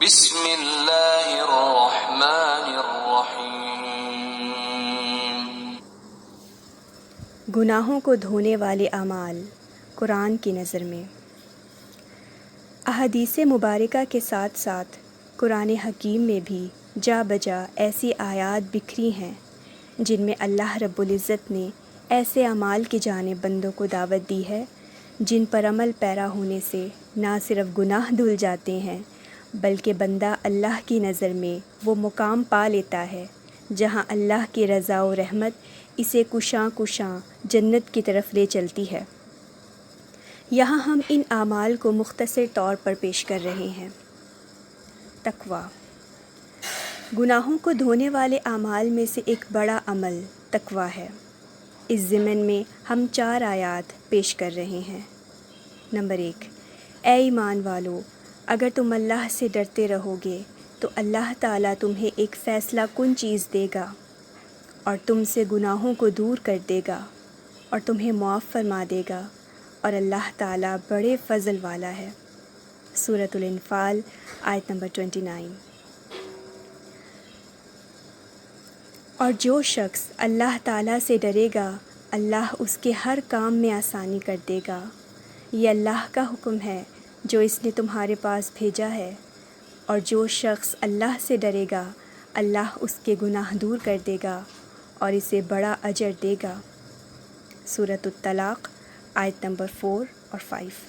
بسم اللہ الرحمن الرحیم۔ گناہوں کو دھونے والے اعمال قرآن کی نظر میں۔ احادیث مبارکہ کے ساتھ ساتھ قرآن حکیم میں بھی جا بجا ایسی آیات بکھری ہیں جن میں اللہ رب العزت نے ایسے اعمال کی جانب بندوں کو دعوت دی ہے جن پر عمل پیرا ہونے سے نہ صرف گناہ دھل جاتے ہیں بلکہ بندہ اللہ کی نظر میں وہ مقام پا لیتا ہے جہاں اللہ کی رضا و رحمت اسے کشاں کشاں جنت کی طرف لے چلتی ہے۔ یہاں ہم ان اعمال کو مختصر طور پر پیش کر رہے ہیں۔ تقویٰ۔ گناہوں کو دھونے والے اعمال میں سے ایک بڑا عمل تقویٰ ہے۔ اس ضمن میں ہم 4 آیات پیش کر رہے ہیں۔ نمبر 1، اے ایمان والو، اگر تم اللہ سے ڈرتے رہو گے تو اللہ تعالیٰ تمہیں ایک فیصلہ کن چیز دے گا اور تم سے گناہوں کو دور کر دے گا اور تمہیں معاف فرما دے گا، اور اللہ تعالیٰ بڑے فضل والا ہے۔ سورۃ الانفال آیت نمبر 29۔ اور جو شخص اللہ تعالیٰ سے ڈرے گا اللہ اس کے ہر کام میں آسانی کر دے گا۔ یہ اللہ کا حکم ہے جو اس نے تمہارے پاس بھیجا ہے، اور جو شخص اللہ سے ڈرے گا اللہ اس کے گناہ دور کر دے گا اور اسے بڑا اجر دے گا۔ سورۃ الطلاق آیت نمبر 4 اور 5۔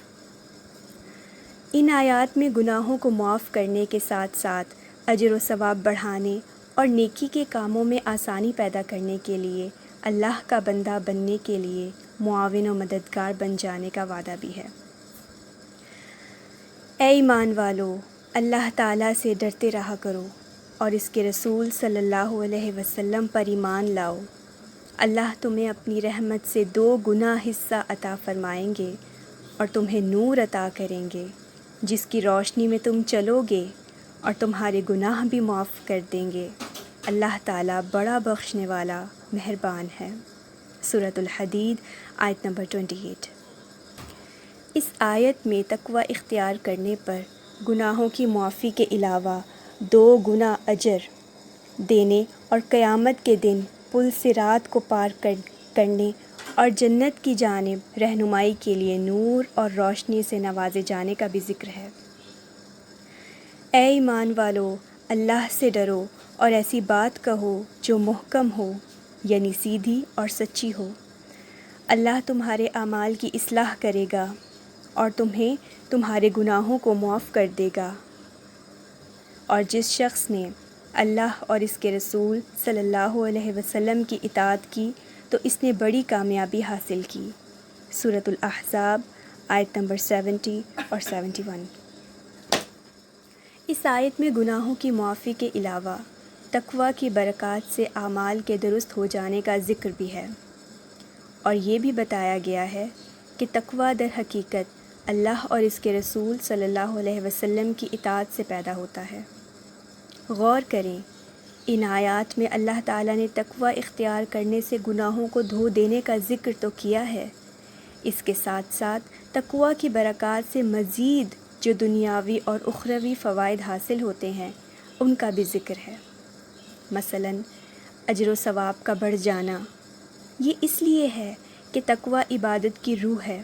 ان آیات میں گناہوں کو معاف کرنے کے ساتھ ساتھ اجر و ثواب بڑھانے اور نیکی کے کاموں میں آسانی پیدا کرنے کے لیے اللہ کا بندہ بننے کے لیے معاون و مددگار بن جانے کا وعدہ بھی ہے۔ اے ایمان والو، اللہ تعالیٰ سے ڈرتے رہا کرو اور اس کے رسول صلی اللہ علیہ وسلم پر ایمان لاؤ۔ اللہ تمہیں اپنی رحمت سے 2 گنا حصہ عطا فرمائیں گے اور تمہیں نور عطا کریں گے جس کی روشنی میں تم چلو گے، اور تمہارے گناہ بھی معاف کر دیں گے۔ اللہ تعالیٰ بڑا بخشنے والا مہربان ہے۔ سورۃ الحدید آیت نمبر 28۔ اس آیت میں تقویٰ اختیار کرنے پر گناہوں کی معافی کے علاوہ 2 گنا اجر دینے اور قیامت کے دن پل صراط کو پار کرنے اور جنت کی جانب رہنمائی کے لیے نور اور روشنی سے نوازے جانے کا بھی ذکر ہے۔ اے ایمان والو، اللہ سے ڈرو اور ایسی بات کہو جو محکم ہو، یعنی سیدھی اور سچی ہو۔ اللہ تمہارے اعمال کی اصلاح کرے گا اور تمہیں تمہارے گناہوں کو معاف کر دے گا۔ اور جس شخص نے اللہ اور اس کے رسول صلی اللہ علیہ وسلم کی اطاعت کی تو اس نے بڑی کامیابی حاصل کی۔ سورۃ الاحزاب آیت نمبر 70 اور 71۔ اس آیت میں گناہوں کی معافی کے علاوہ تقویٰ کی برکات سے اعمال کے درست ہو جانے کا ذکر بھی ہے، اور یہ بھی بتایا گیا ہے کہ تقویٰ در حقیقت اللہ اور اس کے رسول صلی اللہ علیہ وسلم کی اطاعت سے پیدا ہوتا ہے۔ غور کریں، ان آیات میں اللہ تعالیٰ نے تقویٰ اختیار کرنے سے گناہوں کو دھو دینے کا ذکر تو کیا ہے، اس کے ساتھ ساتھ تقویٰ کی برکات سے مزید جو دنیاوی اور اخروی فوائد حاصل ہوتے ہیں ان کا بھی ذکر ہے۔ مثلاً اجر و ثواب کا بڑھ جانا، یہ اس لیے ہے کہ تقویٰ عبادت کی روح ہے،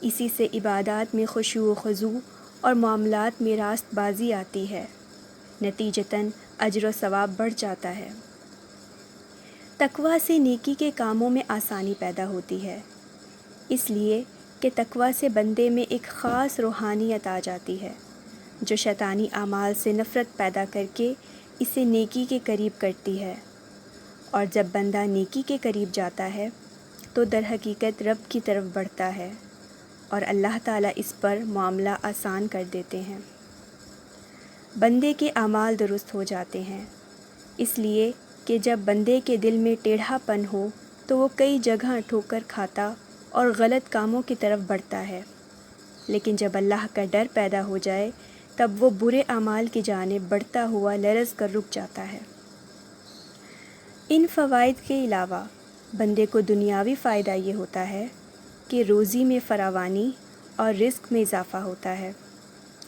اسی سے عبادات میں خشوع و خضوع اور معاملات میں راست بازی آتی ہے، نتیجتاً اجر و ثواب بڑھ جاتا ہے۔ تقویٰ سے نیکی کے کاموں میں آسانی پیدا ہوتی ہے، اس لیے کہ تقویٰ سے بندے میں ایک خاص روحانیت آ جاتی ہے جو شیطانی اعمال سے نفرت پیدا کر کے اسے نیکی کے قریب کرتی ہے، اور جب بندہ نیکی کے قریب جاتا ہے تو در حقیقت رب کی طرف بڑھتا ہے اور اللہ تعالیٰ اس پر معاملہ آسان کر دیتے ہیں۔ بندے کے اعمال درست ہو جاتے ہیں، اس لیے کہ جب بندے کے دل میں ٹیڑھا پن ہو تو وہ کئی جگہ ٹھوکر کھاتا اور غلط کاموں کی طرف بڑھتا ہے، لیکن جب اللہ کا ڈر پیدا ہو جائے تب وہ برے اعمال کی جانب بڑھتا ہوا لرز کر رک جاتا ہے۔ ان فوائد کے علاوہ بندے کو دنیاوی فائدہ یہ ہوتا ہے کہ روزی میں فراوانی اور رزق میں اضافہ ہوتا ہے۔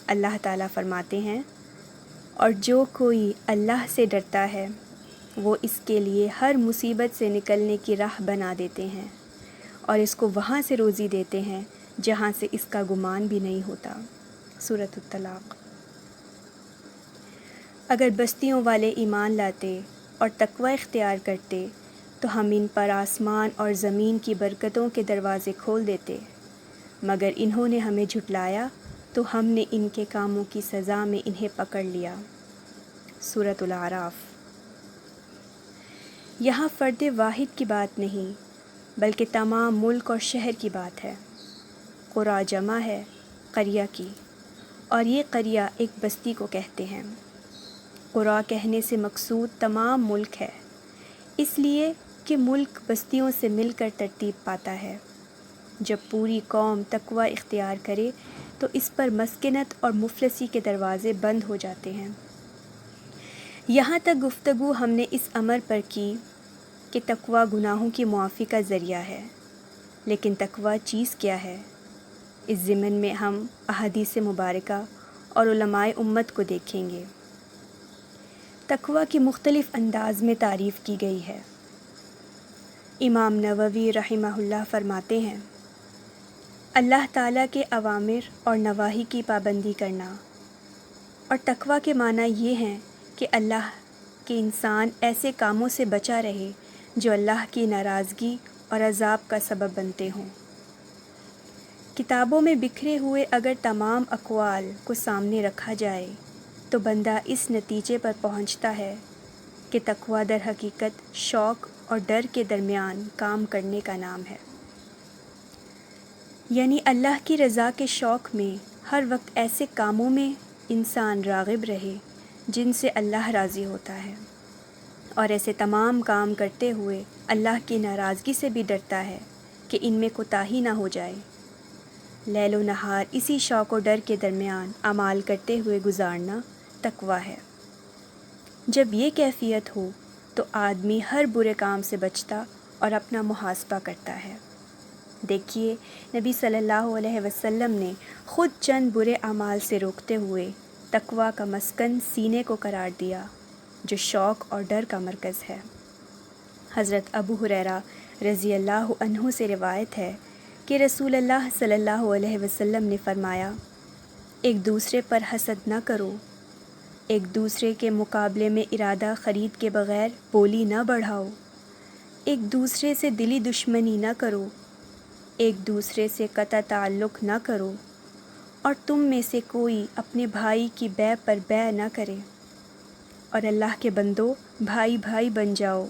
اللہ تعالیٰ فرماتے ہیں، اور جو کوئی اللہ سے ڈرتا ہے وہ اس کے لیے ہر مصیبت سے نکلنے کی راہ بنا دیتے ہیں اور اس کو وہاں سے روزی دیتے ہیں جہاں سے اس کا گمان بھی نہیں ہوتا۔ سورۃ الطلاق۔ اگر بستیوں والے ایمان لاتے اور تقوی اختیار کرتے تو ہم ان پر آسمان اور زمین کی برکتوں کے دروازے کھول دیتے، مگر انہوں نے ہمیں جھٹلایا تو ہم نے ان کے کاموں کی سزا میں انہیں پکڑ لیا۔ سورۃ الاعراف۔ یہاں فرد واحد کی بات نہیں بلکہ تمام ملک اور شہر کی بات ہے۔ قریٰ جمع ہے قریہ کی، اور یہ قریہ ایک بستی کو کہتے ہیں۔ قریٰ کہنے سے مقصود تمام ملک ہے، اس لیے کہ ملک بستیوں سے مل کر ترتیب پاتا ہے۔ جب پوری قوم تقوی اختیار کرے تو اس پر مسکنت اور مفلسی کے دروازے بند ہو جاتے ہیں۔ یہاں تک گفتگو ہم نے اس امر پر کی کہ تقوی گناہوں کی معافی کا ذریعہ ہے، لیکن تقوی چیز کیا ہے؟ اس ضمن میں ہم احادیث مبارکہ اور علماء امت کو دیکھیں گے۔ تقوی کی مختلف انداز میں تعریف کی گئی ہے۔ امام نووی رحمہ اللہ فرماتے ہیں، اللہ تعالیٰ کے اوامر اور نواہی کی پابندی کرنا، اور تقوی کے معنی یہ ہیں کہ اللہ کے انسان ایسے کاموں سے بچا رہے جو اللہ کی ناراضگی اور عذاب کا سبب بنتے ہوں۔ کتابوں میں بکھرے ہوئے اگر تمام اقوال کو سامنے رکھا جائے تو بندہ اس نتیجے پر پہنچتا ہے کہ تقوی در حقیقت شوق اور ڈر کے درمیان کام کرنے کا نام ہے، یعنی اللہ کی رضا کے شوق میں ہر وقت ایسے کاموں میں انسان راغب رہے جن سے اللہ راضی ہوتا ہے، اور ایسے تمام کام کرتے ہوئے اللہ کی ناراضگی سے بھی ڈرتا ہے کہ ان میں کوتاہی نہ ہو جائے۔ لیل و نہار اسی شوق و ڈر کے درمیان اعمال کرتے ہوئے گزارنا تقوی ہے۔ جب یہ کیفیت ہو تو آدمی ہر برے کام سے بچتا اور اپنا محاسبہ کرتا ہے۔ دیکھیے نبی صلی اللہ علیہ وسلم نے خود چند برے اعمال سے روکتے ہوئے تقوی کا مسکن سینے کو قرار دیا جو شوق اور ڈر کا مرکز ہے۔ حضرت ابو ہریرہ رضی اللہ عنہ سے روایت ہے کہ رسول اللہ صلی اللہ علیہ وسلم نے فرمایا، ایک دوسرے پر حسد نہ کرو، ایک دوسرے کے مقابلے میں ارادہ خرید کے بغیر بولی نہ بڑھاؤ، ایک دوسرے سے دلی دشمنی نہ کرو، ایک دوسرے سے قطع تعلق نہ کرو، اور تم میں سے کوئی اپنے بھائی کی بیع پر بیع نہ کرے، اور اللہ کے بندو بھائی بھائی بن جاؤ۔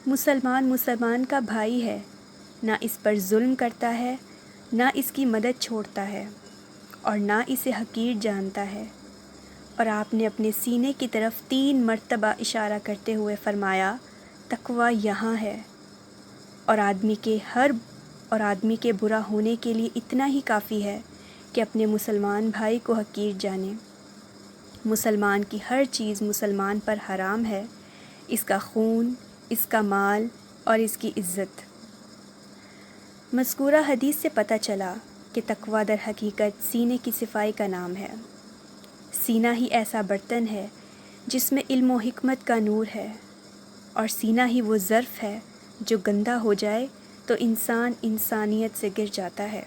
مسلمان کا بھائی ہے، نہ اس پر ظلم کرتا ہے، نہ اس کی مدد چھوڑتا ہے، اور نہ اسے حقیر جانتا ہے۔ اور آپ نے اپنے سینے کی طرف 3 مرتبہ اشارہ کرتے ہوئے فرمایا، تقوی یہاں ہے، اور آدمی کے برا ہونے کے لیے اتنا ہی کافی ہے کہ اپنے مسلمان بھائی کو حقیر جانے۔ مسلمان کی ہر چیز مسلمان پر حرام ہے، اس کا خون، اس کا مال اور اس کی عزت۔ مذکورہ حدیث سے پتہ چلا کہ تقوی در حقیقت سینے کی صفائی کا نام ہے۔ سینہ ہی ایسا برتن ہے جس میں علم و حکمت کا نور ہے، اور سینہ ہی وہ ظرف ہے جو گندا ہو جائے تو انسان انسانیت سے گر جاتا ہے۔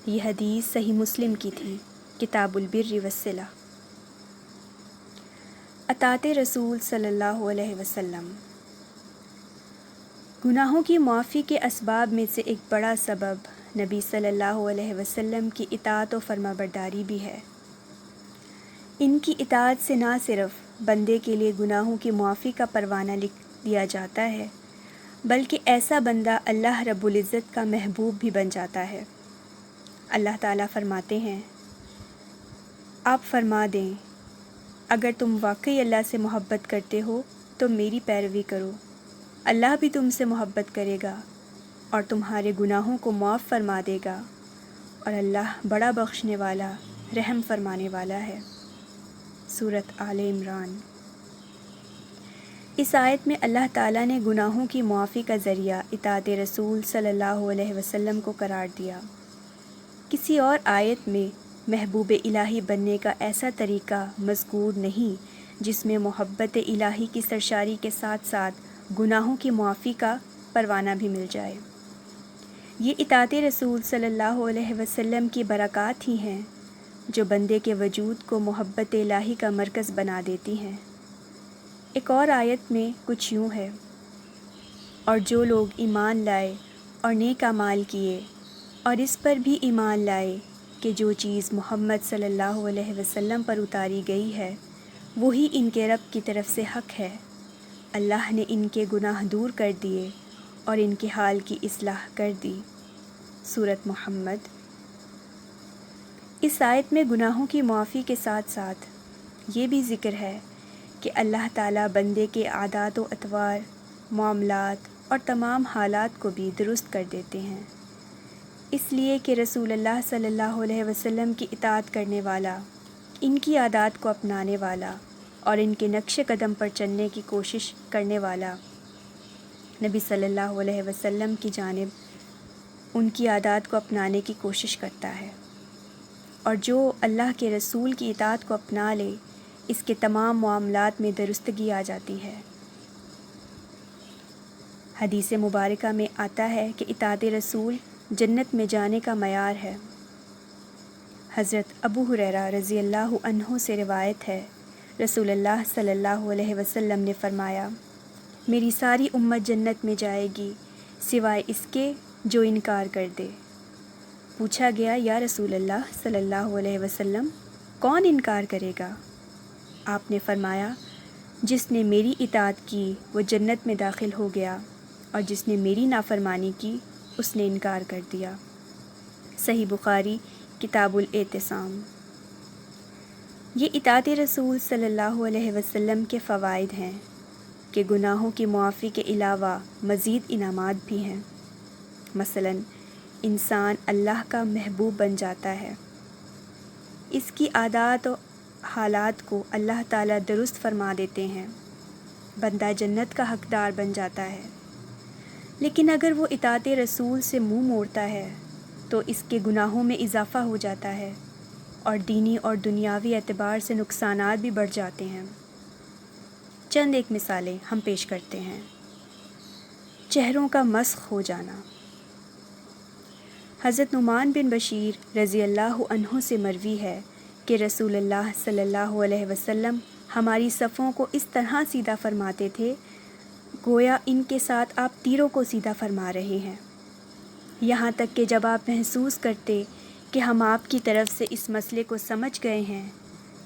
یہ حدیث صحیح مسلم کی تھی، کتاب البر والصلہ۔ اطاعت رسول صلی اللہ علیہ وسلم۔ گناہوں کی معافی کے اسباب میں سے ایک بڑا سبب نبی صلی اللہ علیہ وسلم کی اطاعت و فرما برداری بھی ہے۔ ان کی اطاعت سے نہ صرف بندے کے لیے گناہوں کی معافی کا پروانہ لکھ دیا جاتا ہے بلکہ ایسا بندہ اللہ رب العزت کا محبوب بھی بن جاتا ہے۔ اللہ تعالیٰ فرماتے ہیں، آپ فرما دیں اگر تم واقعی اللہ سے محبت کرتے ہو تو میری پیروی کرو، اللہ بھی تم سے محبت کرے گا اور تمہارے گناہوں کو معاف فرما دے گا، اور اللہ بڑا بخشنے والا رحم فرمانے والا ہے۔ سورۃ آل عمران۔ اس آیت میں اللہ تعالیٰ نے گناہوں کی معافی کا ذریعہ اطاعت رسول صلی اللہ علیہ وسلم کو قرار دیا۔ کسی اور آیت میں محبوب الہی بننے کا ایسا طریقہ مذکور نہیں جس میں محبت الہی کی سرشاری کے ساتھ ساتھ گناہوں کی معافی کا پروانہ بھی مل جائے۔ یہ اطاعت رسول صلی اللہ علیہ وسلم کی برکات ہی ہیں جو بندے کے وجود کو محبت الہی کا مرکز بنا دیتی ہیں۔ ایک اور آیت میں کچھ یوں ہے، اور جو لوگ ایمان لائے اور نیک اعمال کیے اور اس پر بھی ایمان لائے کہ جو چیز محمد صلی اللہ علیہ وسلم پر اتاری گئی ہے وہی ان کے رب کی طرف سے حق ہے، اللہ نے ان کے گناہ دور کر دیے اور ان کے حال کی اصلاح کر دی۔ سورۃ محمد۔ اس آیت میں گناہوں کی معافی کے ساتھ ساتھ یہ بھی ذکر ہے کہ اللہ تعالیٰ بندے کے عادات و اطوار، معاملات اور تمام حالات کو بھی درست کر دیتے ہیں، اس لیے کہ رسول اللہ صلی اللہ علیہ وسلم کی اطاعت کرنے والا، ان کی عادات کو اپنانے والا اور ان کے نقش قدم پر چلنے کی کوشش کرنے والا نبی صلی اللہ علیہ وسلم کی جانب ان کی عادات کو اپنانے کی کوشش کرتا ہے، اور جو اللہ کے رسول کی اطاعت کو اپنا لے اس کے تمام معاملات میں درستگی آ جاتی ہے۔ حدیث مبارکہ میں آتا ہے کہ اطاعت رسول جنت میں جانے کا معیار ہے۔ حضرت ابو ہریرہ رضی اللہ عنہ سے روایت ہے، رسول اللہ صلی اللہ علیہ وسلم نے فرمایا، میری ساری امت جنت میں جائے گی سوائے اس کے جو انکار کر دے۔ پوچھا گیا، یا رسول اللہ صلی اللہ علیہ وسلم، کون انکار کرے گا؟ آپ نے فرمایا، جس نے میری اطاعت کی وہ جنت میں داخل ہو گیا، اور جس نے میری نافرمانی کی اس نے انکار کر دیا۔ صحیح بخاری کتاب الاعتصام۔ یہ اطاعت رسول صلی اللہ علیہ وسلم کے فوائد ہیں کہ گناہوں کی معافی کے علاوہ مزید انعامات بھی ہیں۔ مثلا انسان اللہ کا محبوب بن جاتا ہے، اس کی عادات و حالات کو اللہ تعالیٰ درست فرما دیتے ہیں، بندہ جنت کا حقدار بن جاتا ہے۔ لیکن اگر وہ اطاعت رسول سے منہ موڑتا ہے تو اس کے گناہوں میں اضافہ ہو جاتا ہے اور دینی اور دنیاوی اعتبار سے نقصانات بھی بڑھ جاتے ہیں۔ چند ایک مثالیں ہم پیش کرتے ہیں۔ چہروں کا مسخ ہو جانا۔ حضرت نعمان بن بشیر رضی اللہ عنہ سے مروی ہے کہ رسول اللہ صلی اللہ علیہ وسلم ہماری صفوں کو اس طرح سیدھا فرماتے تھے گویا ان کے ساتھ آپ تیروں کو سیدھا فرما رہے ہیں، یہاں تک کہ جب آپ محسوس کرتے کہ ہم آپ کی طرف سے اس مسئلے کو سمجھ گئے ہیں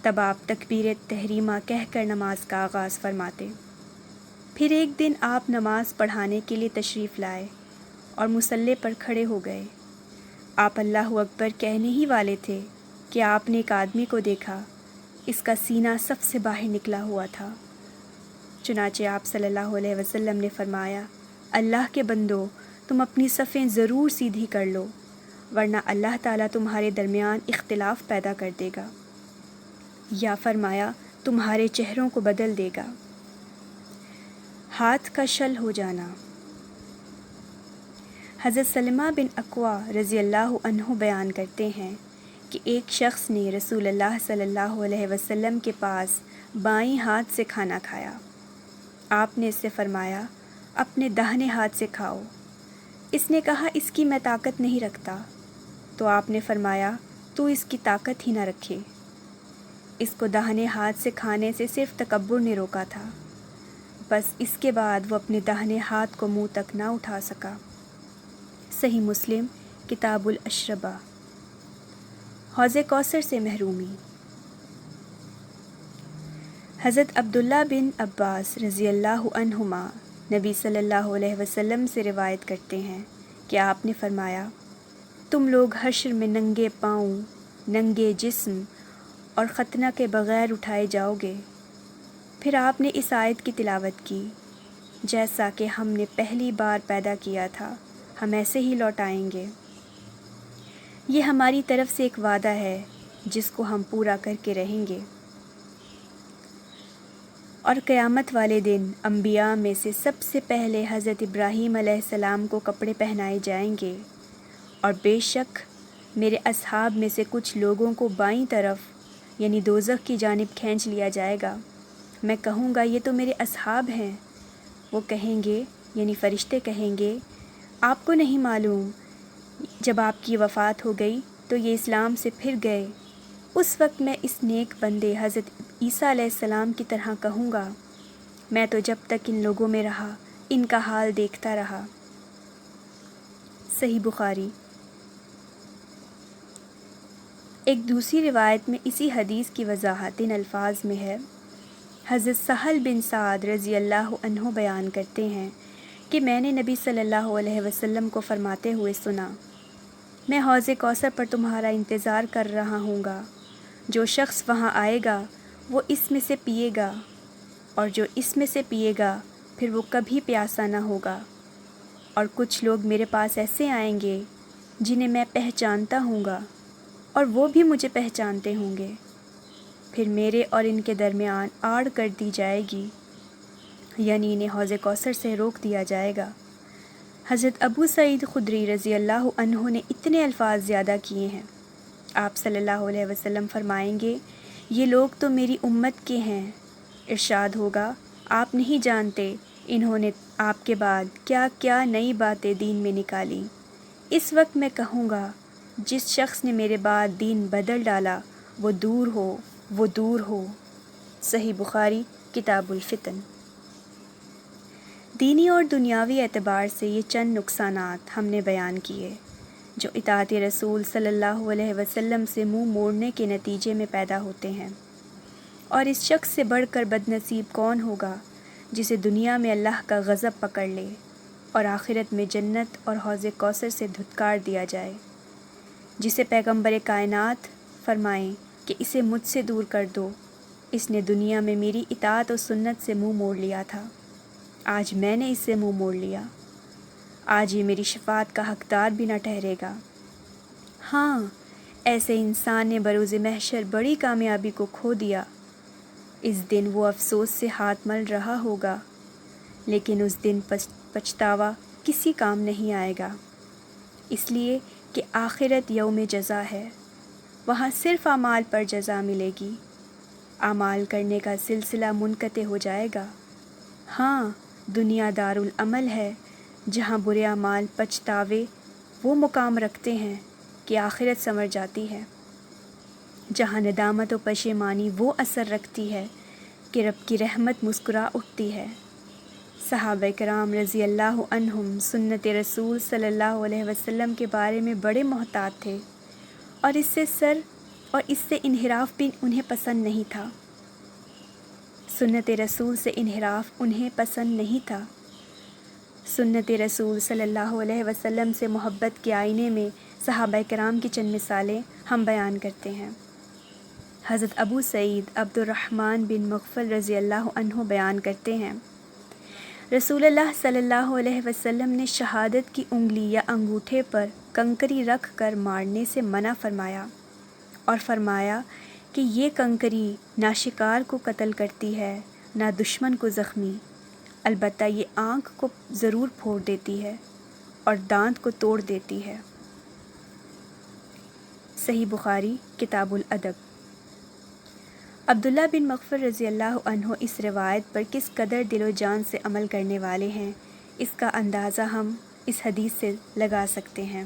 تب آپ تکبیر تحریمہ کہہ کر نماز کا آغاز فرماتے۔ پھر ایک دن آپ نماز پڑھانے کے لیے تشریف لائے اور مصلی پر کھڑے ہو گئے۔ آپ اللہ اکبر کہنے ہی والے تھے کہ آپ نے ایک آدمی کو دیکھا، اس کا سینہ سب سے باہر نکلا ہوا تھا۔ چنانچہ آپ صلی اللہ علیہ وسلم نے فرمایا، اللہ کے بندو، تم اپنی صفیں ضرور سیدھی کر لو ورنہ اللہ تعالیٰ تمہارے درمیان اختلاف پیدا کر دے گا، یا فرمایا تمہارے چہروں کو بدل دے گا۔ ہاتھ کا شل ہو جانا۔ حضرت سلمہ بن اکوع رضی اللہ عنہ بیان کرتے ہیں کہ ایک شخص نے رسول اللہ صلی اللہ علیہ وسلم کے پاس بائیں ہاتھ سے کھانا کھایا۔ آپ نے اس سے فرمایا، اپنے داہنے ہاتھ سے کھاؤ۔ اس نے کہا، اس کی میں طاقت نہیں رکھتا۔ تو آپ نے فرمایا، تو اس کی طاقت ہی نہ رکھے۔ اس کو داہنے ہاتھ سے کھانے سے صرف تکبر نے روکا تھا، بس اس کے بعد وہ اپنے داہنے ہاتھ کو منہ تک نہ اٹھا سکا۔ صحیح مسلم کتاب الاشربہ۔ حوض کوثر سے محرومی۔ حضرت عبداللہ بن عباس رضی اللہ عنہما نبی صلی اللہ علیہ وسلم سے روایت کرتے ہیں کہ آپ نے فرمایا، تم لوگ حشر میں ننگے پاؤں، ننگے جسم اور ختنہ کے بغیر اٹھائے جاؤ گے۔ پھر آپ نے اس آیت کی تلاوت کی، جیسا کہ ہم نے پہلی بار پیدا کیا تھا ہم ایسے ہی لوٹائیں گے۔ یہ ہماری طرف سے ایک وعدہ ہے جس کو ہم پورا کر کے رہیں گے۔ اور قیامت والے دن انبیاء میں سے سب سے پہلے حضرت ابراہیم علیہ السلام کو کپڑے پہنائے جائیں گے، اور بے شک میرے اصحاب میں سے کچھ لوگوں کو بائیں طرف یعنی دوزخ کی جانب کھینچ لیا جائے گا۔ میں کہوں گا یہ تو میرے اصحاب ہیں۔ وہ کہیں گے یعنی فرشتے کہیں گے آپ کو نہیں معلوم جب آپ کی وفات ہو گئی تو یہ اسلام سے پھر گئے۔ اس وقت میں اس نیک بندے حضرت عیسیٰ علیہ السلام کی طرح کہوں گا میں تو جب تک ان لوگوں میں رہا ان کا حال دیکھتا رہا۔ صحیح بخاری۔ ایک دوسری روایت میں اسی حدیث کی وضاحت ان الفاظ میں ہے۔ حضرت سہل بن سعد رضی اللہ عنہ بیان کرتے ہیں کہ میں نے نبی صلی اللہ علیہ وسلم کو فرماتے ہوئے سنا، میں حوض کوثر پر تمہارا انتظار کر رہا ہوں گا، جو شخص وہاں آئے گا وہ اس میں سے پیے گا، اور جو اس میں سے پیے گا پھر وہ کبھی پیاسا نہ ہوگا، اور کچھ لوگ میرے پاس ایسے آئیں گے جنہیں میں پہچانتا ہوں گا اور وہ بھی مجھے پہچانتے ہوں گے، پھر میرے اور ان کے درمیان آڑ کر دی جائے گی، یعنی انہیں حوض کوثر سے روک دیا جائے گا۔ حضرت ابو سعید خدری رضی اللہ عنہ نے اتنے الفاظ زیادہ کیے ہیں۔ آپ صلی اللہ علیہ وسلم فرمائیں گے یہ لوگ تو میری امت کے ہیں۔ ارشاد ہوگا آپ نہیں جانتے انہوں نے آپ کے بعد کیا کیا نئی باتیں دین میں نکالی۔ اس وقت میں کہوں گا جس شخص نے میرے بعد دین بدل ڈالا وہ دور ہو، وہ دور ہو۔ صحیح بخاری کتاب الفتن۔ دینی اور دنیاوی اعتبار سے یہ چند نقصانات ہم نے بیان کیے جو اطاعت رسول صلی اللہ علیہ وسلم سے منہ موڑنے کے نتیجے میں پیدا ہوتے ہیں۔ اور اس شخص سے بڑھ کر بد نصیب کون ہوگا جسے دنیا میں اللہ کا غضب پکڑ لے اور آخرت میں جنت اور حوض کوثر سے دھتکار دیا جائے، جسے پیغمبر کائنات فرمائیں کہ اسے مجھ سے دور کر دو، اس نے دنیا میں میری اطاعت و سنت سے منہ موڑ لیا تھا، آج میں نے اس سے منہ موڑ لیا، آج یہ میری شفاعت کا حقدار بھی نہ ٹھہرے گا۔ ہاں، ایسے انسان نے بروز محشر بڑی کامیابی کو کھو دیا۔ اس دن وہ افسوس سے ہاتھ مل رہا ہوگا، لیکن اس دن پچھتاوا کسی کام نہیں آئے گا، اس لیے کہ آخرت یوم جزا ہے، وہاں صرف اعمال پر جزا ملے گی، اعمال کرنے کا سلسلہ منقطع ہو جائے گا۔ ہاں، دنیا دارالعمل ہے جہاں برے اعمال پچھتاوے وہ مقام رکھتے ہیں کہ آخرت سنور جاتی ہے، جہاں ندامت و پشیمانی وہ اثر رکھتی ہے کہ رب کی رحمت مسکرا اٹھتی ہے۔ صحابہ کرام رضی اللہ عنہم سنت رسول صلی اللہ علیہ وسلم کے بارے میں بڑے محتاط تھے، اور اس سے انحراف بھی انہیں پسند نہیں تھا۔ سنت رسول سے انحراف انہیں پسند نہیں تھا۔ سنت رسول صلی اللہ علیہ وسلم سے محبت کے آئینے میں صحابہ کرام کی چند مثالیں ہم بیان کرتے ہیں۔ حضرت ابو سعید عبد الرحمن بن مغفل رضی اللہ عنہ بیان کرتے ہیں، رسول اللہ صلی اللہ علیہ وسلم نے شہادت کی انگلی یا انگوٹھے پر کنکری رکھ کر مارنے سے منع فرمایا، اور فرمایا کہ یہ کنکری نہ شکار کو قتل کرتی ہے نہ دشمن کو زخمی، البتہ یہ آنکھ کو ضرور پھوڑ دیتی ہے اور دانت کو توڑ دیتی ہے۔ صحیح بخاری کتاب الادب۔ عبداللہ بن مغفر رضی اللہ عنہ اس روایت پر کس قدر دل و جان سے عمل کرنے والے ہیں اس کا اندازہ ہم اس حدیث سے لگا سکتے ہیں۔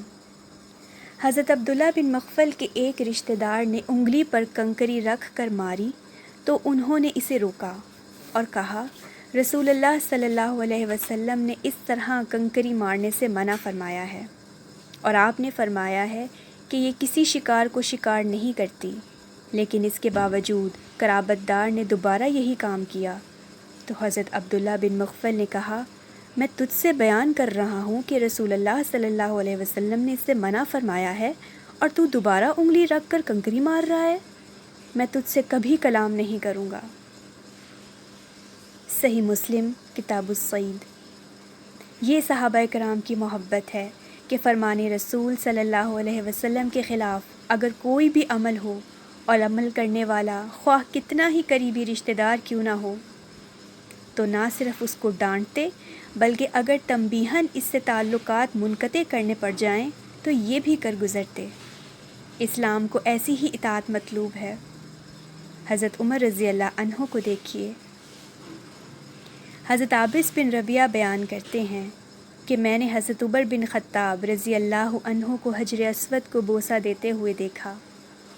حضرت عبداللہ بن مغفل کے ایک رشتہ دار نے انگلی پر کنکری رکھ کر ماری تو انہوں نے اسے روکا اور کہا رسول اللہ صلی اللہ علیہ وسلم نے اس طرح کنکری مارنے سے منع فرمایا ہے، اور آپ نے فرمایا ہے کہ یہ کسی شکار کو شکار نہیں کرتی، لیکن اس کے باوجود قرابت دار نے دوبارہ یہی کام کیا تو حضرت عبداللہ بن مغفل نے کہا میں تجھ سے بیان کر رہا ہوں کہ رسول اللہ صلی اللہ علیہ وسلم نے اس سے منع فرمایا ہے اور تو دوبارہ انگلی رکھ کر کنکری مار رہا ہے، میں تجھ سے کبھی کلام نہیں کروں گا۔ صحیح مسلم کتاب الصید۔ یہ صحابہ کرام کی محبت ہے کہ فرمان رسول صلی اللہ علیہ وسلم کے خلاف اگر کوئی بھی عمل ہو اور عمل کرنے والا خواہ کتنا ہی قریبی رشتہ دار کیوں نہ ہو تو نہ صرف اس کو ڈانٹتے بلکہ اگر تنبیہاً اس سے تعلقات منقطع کرنے پڑ جائیں تو یہ بھی کر گزرتے۔ اسلام کو ایسی ہی اطاعت مطلوب ہے۔ حضرت عمر رضی اللہ عنہ کو دیکھیے۔ حضرت عابس بن ربیعہ بیان کرتے ہیں کہ میں نے حضرت عمر بن خطاب رضی اللہ عنہ کو حجر اسود کو بوسہ دیتے ہوئے دیکھا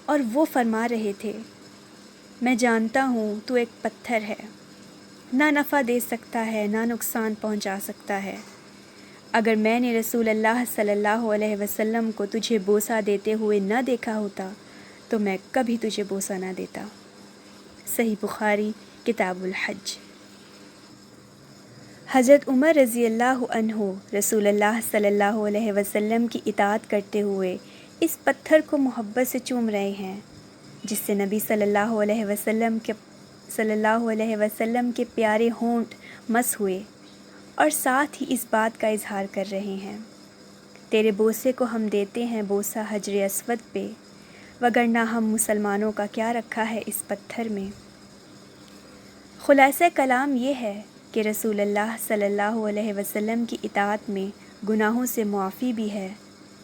اور وہ فرما رہے تھے، میں جانتا ہوں تو ایک پتھر ہے، نہ نفع دے سکتا ہے نہ نقصان پہنچا سکتا ہے۔ اگر میں نے رسول اللہ صلی اللہ علیہ وسلم کو تجھے بوسہ دیتے ہوئے نہ دیکھا ہوتا تو میں کبھی تجھے بوسہ نہ دیتا۔ صحیح بخاری کتاب الحج۔ حضرت عمر رضی اللہ عنہ رسول اللہ صلی اللہ علیہ وسلم کی اطاعت کرتے ہوئے اس پتھر کو محبت سے چوم رہے ہیں جس سے نبی صلی اللہ علیہ وسلم کے پیارے ہونٹ مس ہوئے، اور ساتھ ہی اس بات کا اظہار کر رہے ہیں، تیرے بوسے کو ہم دیتے ہیں بوسہ حجر اسود پہ، وگرنہ ہم مسلمانوں کا کیا رکھا ہے اس پتھر میں۔ خلاصہ کلام یہ ہے کہ رسول اللہ صلی اللہ علیہ وسلم کی اطاعت میں گناہوں سے معافی بھی ہے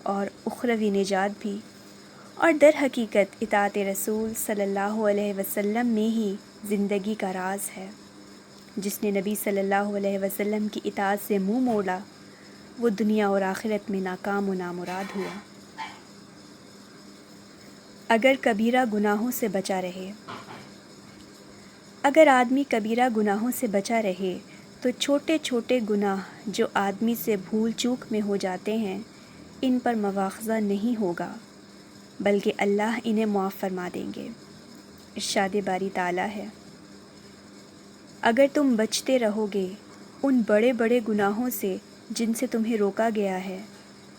اور اخروی نجات بھی، اور در حقیقت اطاعت رسول صلی اللہ علیہ وسلم میں ہی زندگی کا راز ہے۔ جس نے نبی صلی اللہ علیہ وسلم کی اطاعت سے منہ موڑا وہ دنیا اور آخرت میں ناکام و نامراد ہوا۔ اگر کبیرہ گناہوں سے بچا رہے۔ اگر آدمی کبیرہ گناہوں سے بچا رہے تو چھوٹے چھوٹے گناہ جو آدمی سے بھول چوک میں ہو جاتے ہیں ان پر مواخذہ نہیں ہوگا، بلکہ اللہ انہیں معاف فرما دیں گے۔ ارشاد باری تعالیٰ ہے، اگر تم بچتے رہو گے ان بڑے بڑے گناہوں سے جن سے تمہیں روکا گیا ہے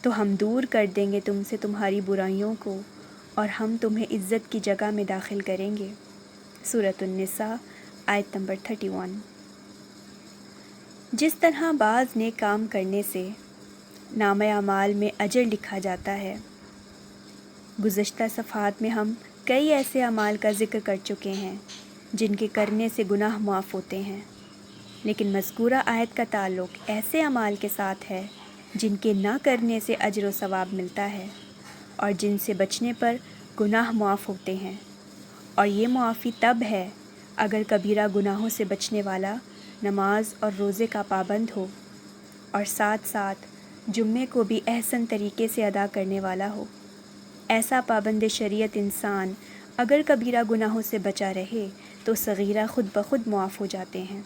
تو ہم دور کر دیں گے تم سے تمہاری برائیوں کو اور ہم تمہیں عزت کی جگہ میں داخل کریں گے۔ سورۃ النساء آیت نمبر 31۔ جس طرح بعض نیک کام کرنے سے نامہ اعمال میں اجر لکھا جاتا ہے، گزشتہ صفحات میں ہم کئی ایسے اعمال کا ذکر کر چکے ہیں جن کے کرنے سے گناہ معاف ہوتے ہیں، لیکن مذکورہ آیت کا تعلق ایسے اعمال کے ساتھ ہے جن کے نہ کرنے سے اجر و ثواب ملتا ہے اور جن سے بچنے پر گناہ معاف ہوتے ہیں، اور یہ معافی تب ہے اگر کبیرہ گناہوں سے بچنے والا نماز اور روزے کا پابند ہو اور ساتھ ساتھ جمعے کو بھی احسن طریقے سے ادا کرنے والا ہو۔ ایسا پابند شریعت انسان اگر کبیرہ گناہوں سے بچا رہے تو صغیرہ خود بخود معاف ہو جاتے ہیں،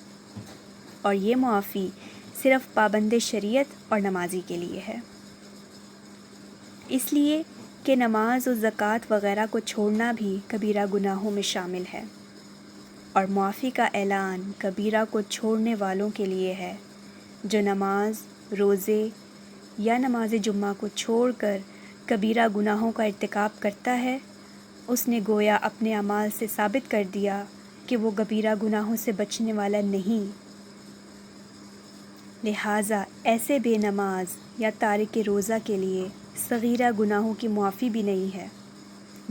اور یہ معافی صرف پابند شریعت اور نمازی کے لیے ہے، اس لیے کہ نماز و زکوٰۃ وغیرہ کو چھوڑنا بھی کبیرہ گناہوں میں شامل ہے، اور معافی کا اعلان کبیرہ کو چھوڑنے والوں کے لیے ہے جو نماز، روزے یا نماز جمعہ کو چھوڑ کر کبیرہ گناہوں کا ارتکاب کرتا ہے، اس نے گویا اپنے اعمال سے ثابت کر دیا کہ وہ کبیرہ گناہوں سے بچنے والا نہیں۔ لہٰذا ایسے بے نماز یا تارک روزہ کے لیے صغیرہ گناہوں کی معافی بھی نہیں ہے۔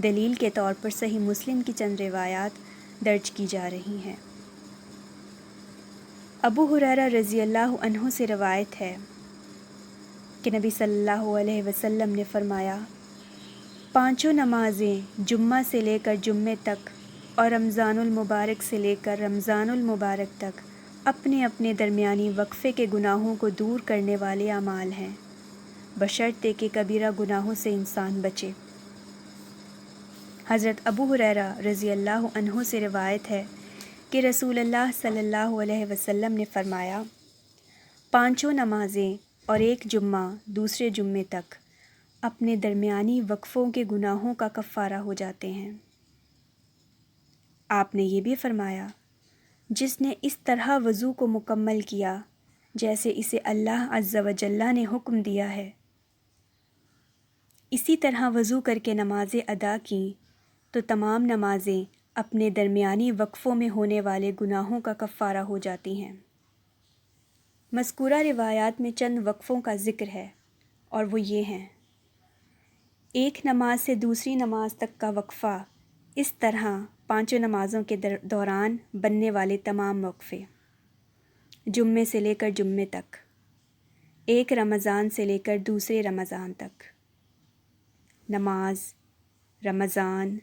دلیل کے طور پر صحیح مسلم کی چند روایات درج کی جا رہی ہیں۔ ابو ہریرہ رضی اللہ عنہ سے روایت ہے کہ نبی صلی اللہ علیہ وسلم نے فرمایا، پانچوں نمازیں جمعہ سے لے کر جمعے تک اور رمضان المبارک سے لے کر رمضان المبارک تک اپنے اپنے درمیانی وقفے کے گناہوں کو دور کرنے والے اعمال ہیں، بشرطے کہ کبیرہ گناہوں سے انسان بچے۔ حضرت ابو ہریرہ رضی اللہ عنہ سے روایت ہے کہ رسول اللہ صلی اللہ علیہ وسلم نے فرمایا، پانچوں نمازیں اور ایک جمعہ دوسرے جمعے تک اپنے درمیانی وقفوں کے گناہوں کا کفارہ ہو جاتے ہیں۔ آپ نے یہ بھی فرمایا، جس نے اس طرح وضو کو مکمل کیا جیسے اسے اللہ عز و جل نے حکم دیا ہے، اسی طرح وضو کر کے نمازیں ادا کیں تو تمام نمازیں اپنے درمیانی وقفوں میں ہونے والے گناہوں کا کفارہ ہو جاتی ہیں۔ مذکورہ روایات میں چند وقفوں کا ذکر ہے اور وہ یہ ہیں: ایک نماز سے دوسری نماز تک کا وقفہ، اس طرح پانچوں نمازوں کے دوران بننے والے تمام وقفے، جمعے سے لے کر جمعے تک، ایک رمضان سے لے کر دوسرے رمضان تک، نماز، رمضان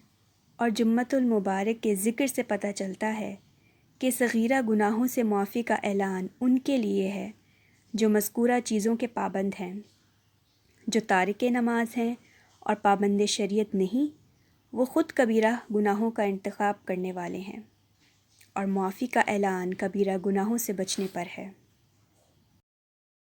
اور جمعۃ المبارک کے ذکر سے پتہ چلتا ہے کہ صغیرہ گناہوں سے معافی کا اعلان ان کے لیے ہے جو مذکورہ چیزوں کے پابند ہیں، جو تارک نماز ہیں اور پابند شریعت نہیں، وہ خود کبیرہ گناہوں کا انتخاب کرنے والے ہیں، اور معافی کا اعلان کبیرہ گناہوں سے بچنے پر ہے۔